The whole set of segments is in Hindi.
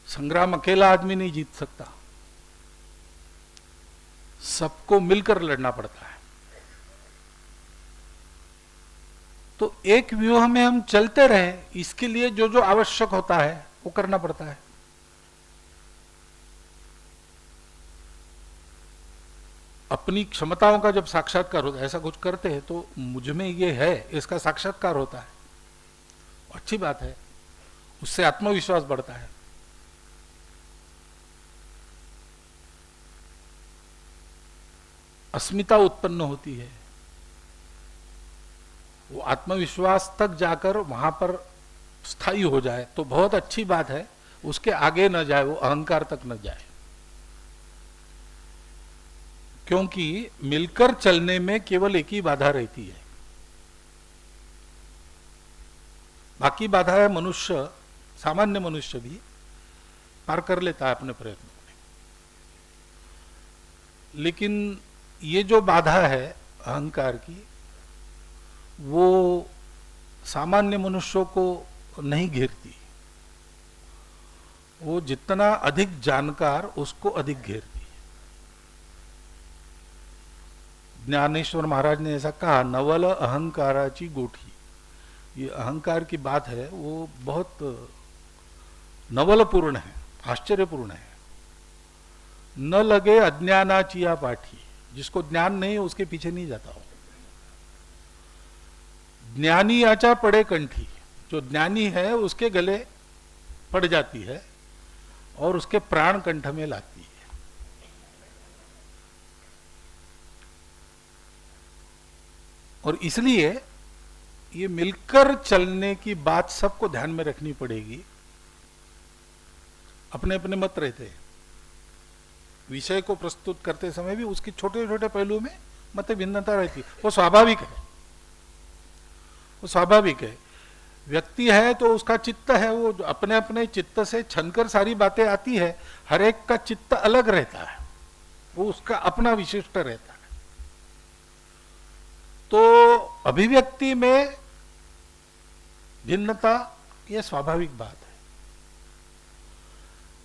संग्राम अकेला आदमी नहीं जीत सकता, सबको मिलकर लड़ना पड़ता है। तो एक व्यूह में हम चलते रहे, इसके लिए जो जो आवश्यक होता है वो करना पड़ता है। अपनी क्षमताओं का जब साक्षात्कार होता है, ऐसा कुछ करते हैं तो मुझ में ये है इसका साक्षात्कार होता है, अच्छी बात है, उससे आत्मविश्वास बढ़ता है। अस्मिता उत्पन्न होती है, वो आत्मविश्वास तक जाकर वहां पर स्थायी हो जाए तो बहुत अच्छी बात है, उसके आगे न जाए, वो अहंकार तक न जाए। क्योंकि मिलकर चलने में केवल एक ही बाधा रहती है, बाकी बाधा है मनुष्य, सामान्य मनुष्य भी पार कर लेता है अपने प्रयत्नों में। लेकिन ये जो बाधा है अहंकार की, वो सामान्य मनुष्यों को नहीं घेरती, वो जितना अधिक जानकार उसको अधिक घेरती। ज्ञानेश्वर महाराज ने ऐसा कहा, नवल अहंकाराची गोठी। ये अहंकार की बात है वो बहुत नवलपूर्ण है, आश्चर्यपूर्ण है। न लगे अज्ञानाची या पाठी, जिसको ज्ञान नहीं उसके पीछे नहीं जाता हो। ज्ञानी आचा पड़े कंठी, जो ज्ञानी है उसके गले पड़ जाती है और उसके प्राण कंठ में लाती है। और इसलिए ये मिलकर चलने की बात सबको ध्यान में रखनी पड़ेगी। अपने अपने मत रहते हैं, विषय को प्रस्तुत करते समय भी उसकी छोटे छोटे पहलू में मत भिन्नता रहती है, वो स्वाभाविक है, वो स्वाभाविक है। व्यक्ति है तो उसका चित्त है, वो अपने अपने चित्त से छनकर सारी बातें आती है, हर एक का चित्त अलग रहता है, वो उसका अपना विशिष्ट रहता है। तो अभिव्यक्ति में भिन्नता यह स्वाभाविक बात है,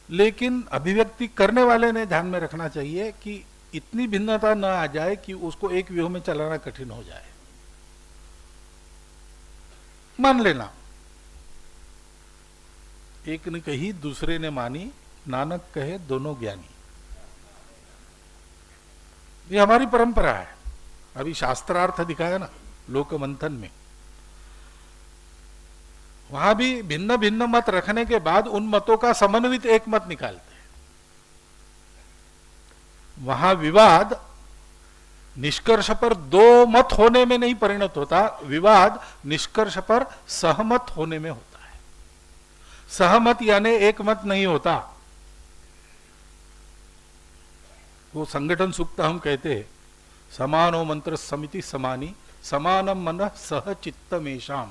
लेकिन अभिव्यक्ति करने वाले ने ध्यान में रखना चाहिए कि इतनी भिन्नता न आ जाए कि उसको एक व्यूह में चलाना कठिन हो जाए। मान लेना, एक ने कही दूसरे ने मानी, नानक कहे दोनों ज्ञानी, ये हमारी परंपरा है। अभी शास्त्रार्थ दिखाया ना लोक मंथन में, वहां भी भिन्न भिन्न मत रखने के बाद उन मतों का समन्वित एक मत निकालते हैं। वहां विवाद निष्कर्ष पर दो मत होने में नहीं परिणत होता, विवाद निष्कर्ष पर सहमत होने में होता है। सहमत यानी एक मत नहीं होता, वो संगठन सूक्त हम कहते हैं, समानो मंत्र समिति समानी, समानम मन सह चित्तमेशाम।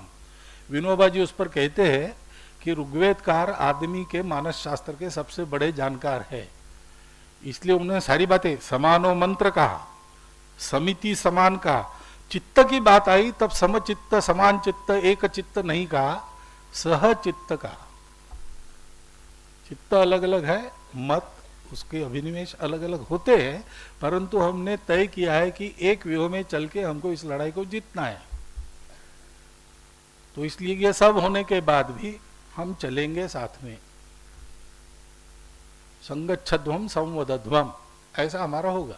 विनोबा जी उस पर कहते हैं कि ऋग्वेदकार आदमी के मानस शास्त्र के सबसे बड़े जानकार है, इसलिए उन्होंने सारी बातें समानो मंत्र कहा, समिति समान कहा। चित्त की बात आई तब समचित्त, समान चित्त, एक चित्त नहीं कहा, सह चित्त कहा। चित्त अलग अलग है, मत उसके अभिनिवेश अलग अलग होते हैं, परंतु हमने तय किया है कि एक व्यूह में चल के हमको इस लड़ाई को जीतना है। तो इसलिए ये सब होने के बाद भी हम चलेंगे साथ में, संगच्छध्वम संवदध्वम, ऐसा हमारा होगा।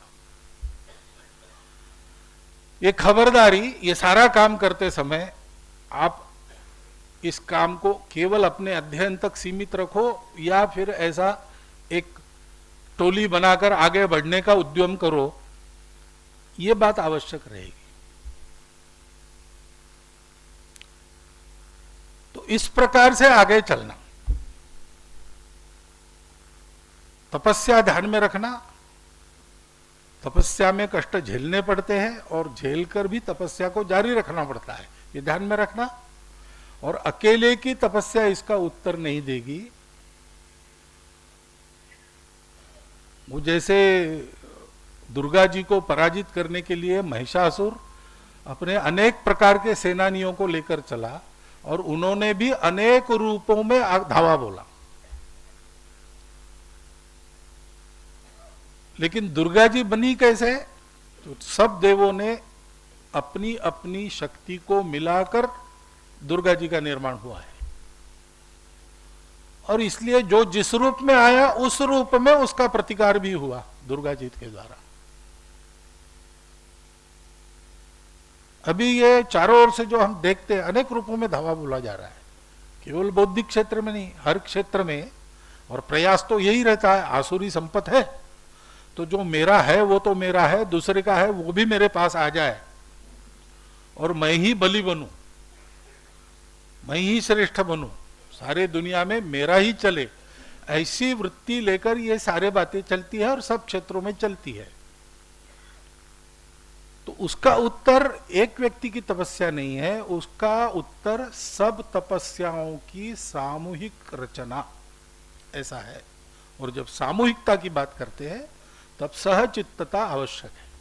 ये खबरदारी, ये सारा काम करते समय आप इस काम को केवल अपने अध्ययन तक सीमित रखो या फिर ऐसा एक टोली बनाकर आगे बढ़ने का उद्यम करो, ये बात आवश्यक रहेगी। तो इस प्रकार से आगे चलना, तपस्या ध्यान में रखना। तपस्या में कष्ट झेलने पड़ते हैं और झेलकर भी तपस्या को जारी रखना पड़ता है, ये ध्यान में रखना। और अकेले की तपस्या इसका उत्तर नहीं देगी। वो जैसे दुर्गा जी को पराजित करने के लिए महिषासुर अपने अनेक प्रकार के सेनानियों को लेकर चला, और उन्होंने भी अनेक रूपों में धावा बोला, लेकिन दुर्गा जी बनी कैसे? तो सब देवों ने अपनी अपनी शक्ति को मिलाकर दुर्गा जी का निर्माण हुआ है, और इसलिए जो जिस रूप में आया उस रूप में उसका प्रतिकार भी हुआ दुर्गा जी के द्वारा। अभी ये चारों ओर से जो हम देखते हैं अनेक रूपों में धावा बोला जा रहा है, केवल बौद्धिक क्षेत्र में नहीं, हर क्षेत्र में। और प्रयास तो यही रहता है, आसुरी संपत्ति है तो जो मेरा है वो तो मेरा है, दूसरे का है वो भी मेरे पास आ जाए, और मैं ही बलि बनूं, मैं ही श्रेष्ठ बनूं, सारे दुनिया में मेरा ही चले, ऐसी वृत्ति लेकर ये सारे बातें चलती है और सब क्षेत्रों में चलती है। तो उसका उत्तर एक व्यक्ति की तपस्या नहीं है, उसका उत्तर सब तपस्याओं की सामूहिक रचना, ऐसा है। और जब सामूहिकता की बात करते हैं तब सहचित्तता आवश्यक है।